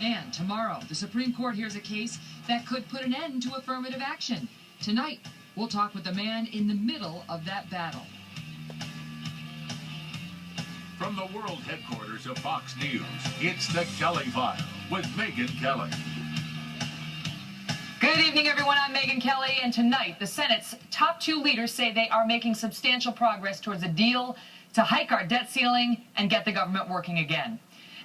And tomorrow, the Supreme Court hears a case that could put an end to affirmative action. Tonight, we'll talk with the man in the middle of that battle. From the world headquarters of Fox News, it's the Kelly File with Megyn Kelly. Good evening, everyone. I'm Megyn Kelly, and tonight, the Senate's top two leaders say they are making substantial progress towards a deal to hike our debt ceiling and get the government working again.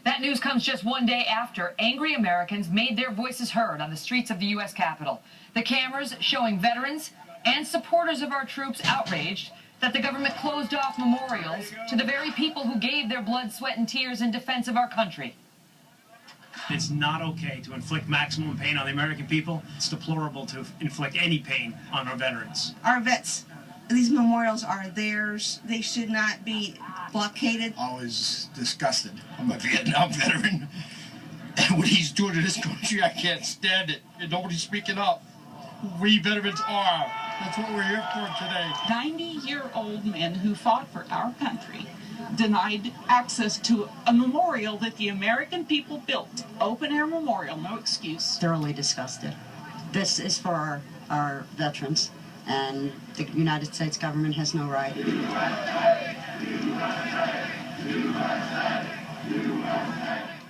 That news comes just one day after angry Americans made their voices heard on the streets of the U.S. Capitol. The cameras showing veterans and supporters of our troops outraged that the government closed off memorials to the very people who gave their blood, sweat, and tears in defense of our country. It's not okay to inflict maximum pain on the American people. It's deplorable to inflict any pain on our veterans. Our vets, these memorials are theirs. They should not be blockaded. I was disgusted. I'm a Vietnam veteran. And what he's doing to this country, I can't stand it. And nobody's speaking up. We veterans are. That's what we're here for today. 90-year-old men who fought for our country denied access to a memorial that the American people built. Open-air memorial, no excuse. Thoroughly disgusted. This is for our veterans, and the United States government has no right.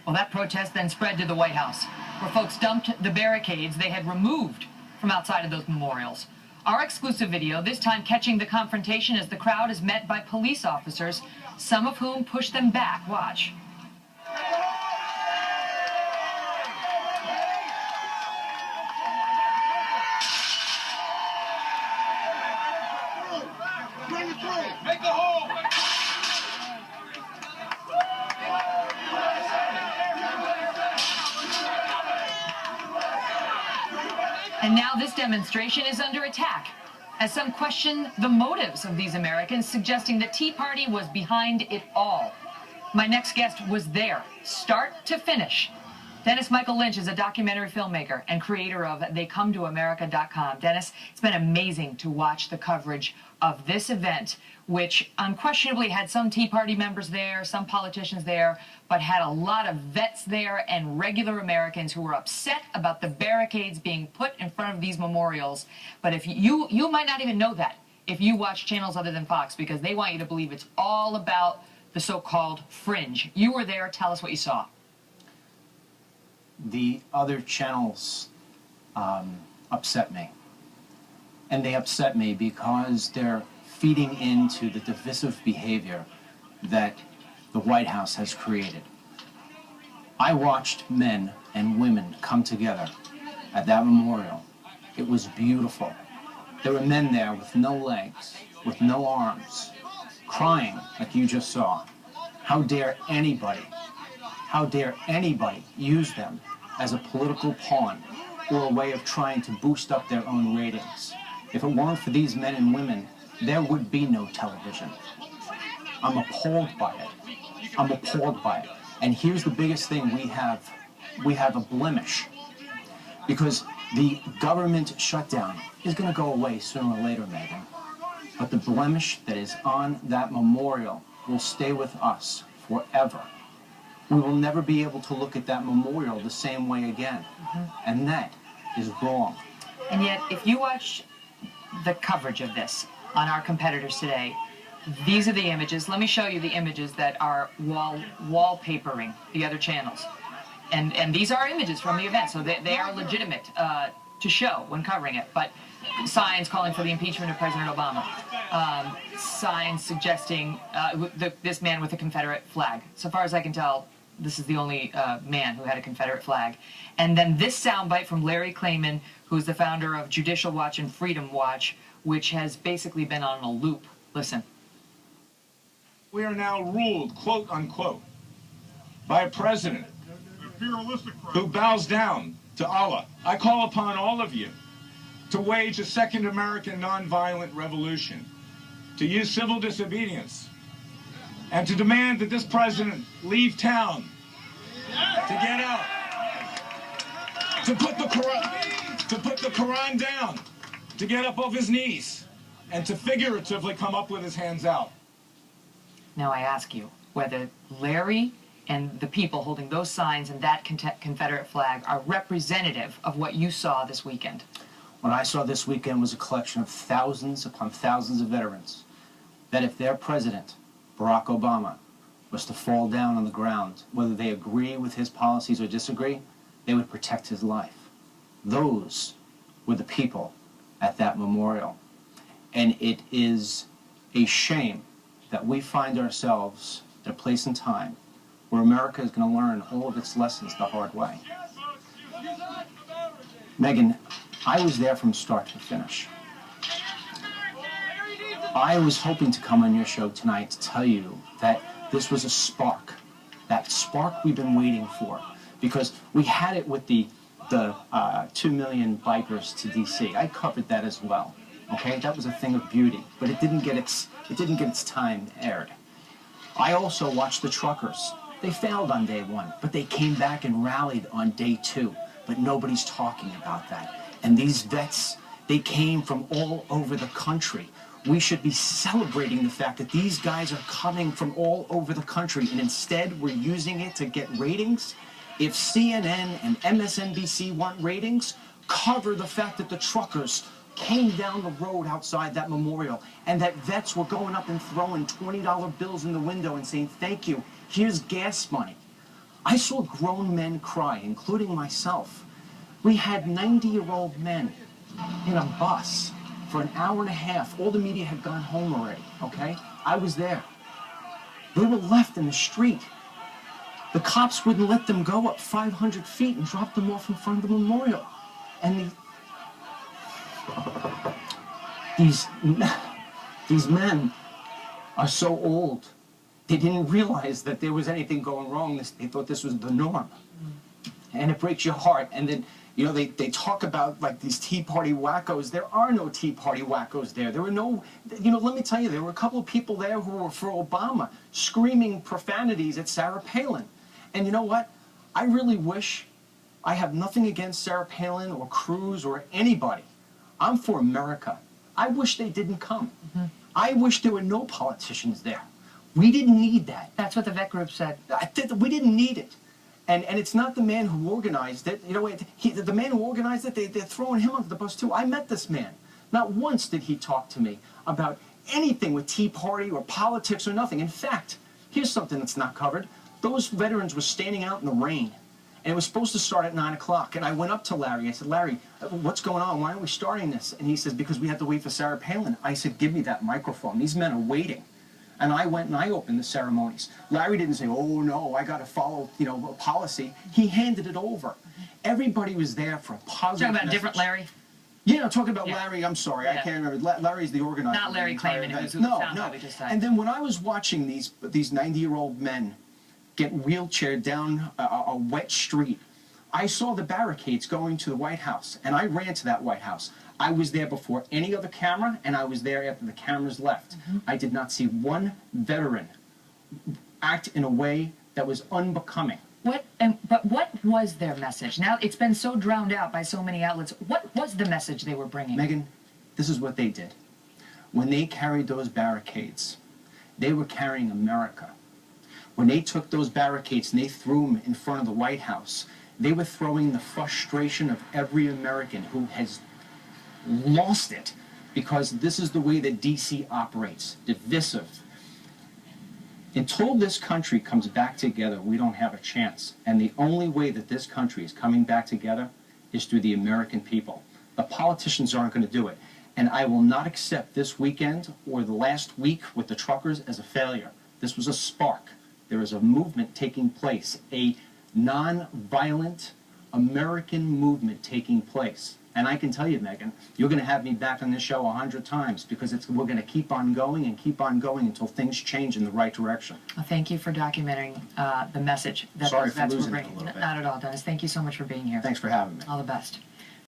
Well, that protest then spread to the White House, where folks dumped the barricades they had removed from outside of those memorials. Our exclusive video, this time catching the confrontation as the crowd is met by police officers, some of whom push them back. Watch. Make the hole! And now this demonstration is under attack, as some question the motives of these Americans, suggesting the Tea Party was behind it all. My next guest was there, start to finish. Dennis Michael Lynch is a documentary filmmaker and creator of TheyComeToAmerica.com. Dennis, it's been amazing to watch the coverage of this event, which unquestionably had some Tea Party members there, some politicians there, but had a lot of vets there and regular Americans who were upset about the barricades being put in front of these memorials. But if you might not even know that if you watch channels other than Fox, because they want you to believe it's all about the so-called fringe. You were there. Tell us what you saw. The other channels upset me. And they upset me because they're feeding into the divisive behavior that the White House has created. I watched men and women come together at that memorial. It was beautiful. There were men there with no legs, with no arms, crying like you just saw. How dare anybody use them as a political pawn or a way of trying to boost up their own ratings? If it weren't for these men and women, there would be no television. I'm appalled by it. I'm appalled by it. And here's the biggest thing we have. We have a blemish. Because the government shutdown is going to go away sooner or later, Megyn. But the blemish that is on that memorial will stay with us forever. We will never be able to look at that memorial the same way again. And that is wrong. And yet, if you watch the coverage of this on our competitors today, these are the images. Let me show you the images that are wallpapering the other channels. And these are images from the event, so they are legitimate to show when covering it. But signs calling for the impeachment of President Obama, signs suggesting this man with a Confederate flag. So far as I can tell, this is the only man who had a Confederate flag. And then this soundbite from Larry Klayman, who's the founder of Judicial Watch and Freedom Watch, which has basically been on a loop. Listen. We are now ruled, quote unquote, by a president who bows down to Allah. I call upon all of you to wage a second American nonviolent revolution, to use civil disobedience, and to demand that this president leave town, to get out, to put the Quran down, to get up off his knees, and to figuratively come up with his hands out. Now I ask you whether Larry and the people holding those signs and that Confederate flag are representative of what you saw this weekend? What I saw this weekend was a collection of thousands upon thousands of veterans that if their president, Barack Obama, was to fall down on the ground, whether they agree with his policies or disagree, they would protect his life. Those were the people at that memorial. And it is a shame that we find ourselves at a place in time where America is going to learn all of its lessons the hard way. Megan, I was there from start to finish. I was hoping to come on your show tonight to tell you that this was a spark, that spark we've been waiting for, because we had it with the 2 million bikers to D.C. I covered that as well. Okay, that was a thing of beauty, but it didn't get its time aired. I also watched the truckers. They failed on day one, but they came back and rallied on day two. But nobody's talking about that. And these vets, they came from all over the country. We should be celebrating the fact that these guys are coming from all over the country, and instead we're using it to get ratings. If CNN and MSNBC want ratings, cover the fact that the truckers came down the road outside that memorial and that vets were going up and throwing $20 bills in the window and saying, thank you, here's gas money. I saw grown men cry, including myself. We had 90-year-old men in a bus for an hour and a half. All the media had gone home already, okay? I was there. They were left in the street. The cops wouldn't let them go up 500 feet and drop them off in front of the memorial. And these men are so old, they didn't realize that there was anything going wrong. They thought this was the norm. And it breaks your heart. And then, you know, they talk about, like, these Tea Party wackos. There are no Tea Party wackos there. There were no, you know, let me tell you, there were a couple of people there who were for Obama, screaming profanities at Sarah Palin. And you know what? I really wish, I have nothing against Sarah Palin or Cruz or anybody. I'm for America. I wish they didn't come. I wish there were no politicians there. We didn't need that. That's what the vet group said. We didn't need it. And it's not the man who organized it. You know, the man who organized it, they're throwing him under the bus too. I met this man. Not once did he talk to me about anything with Tea Party or politics or nothing. In fact, here's something that's not covered. Those veterans were standing out in the rain. And it was supposed to start at 9 o'clock. And I went up to Larry. I said, Larry, what's going on? Why aren't we starting this? And he says, because we have to wait for Sarah Palin. I said, give me that microphone. These men are waiting. And I went and I opened the ceremonies. Larry didn't say, oh, no, I got to follow, you know, a policy. He handed it over. Everybody was there for a positive Talking about message. Different Larry? Yeah, I'm talking about Larry. I'm sorry. Yeah. I can't remember. Larry's the organizer. Not Larry Klayman, who's no. just died. And then when I was watching these 90-year-old men get wheelchaired down a wet street, I saw the barricades going to the White House, and I ran to that White House. I was there before any other camera, and I was there after the cameras left. I did not see one veteran act in a way that was unbecoming. But what was their message? Now, it's been so drowned out by so many outlets. What was the message they were bringing? Megan, this is what they did. When they carried those barricades, they were carrying America. When they took those barricades and they threw them in front of the White House, they were throwing the frustration of every American who has lost it, because this is the way that D.C. operates, divisive. Until this country comes back together, we don't have a chance. And the only way that this country is coming back together is through the American people. The politicians aren't going to do it. And I will not accept this weekend or the last week with the truckers as a failure. This was a spark. There is a movement taking place, a non-violent American movement taking place. And I can tell you, Megan, you're going to have me back on this show 100 times, because we're going to keep on going until things change in the right direction. Well, thank you for documenting the message that Sorry those vets for were losing it bringing. a little bit. Not at all, Dennis. Thank you so much for being here. Thanks for having me. All the best.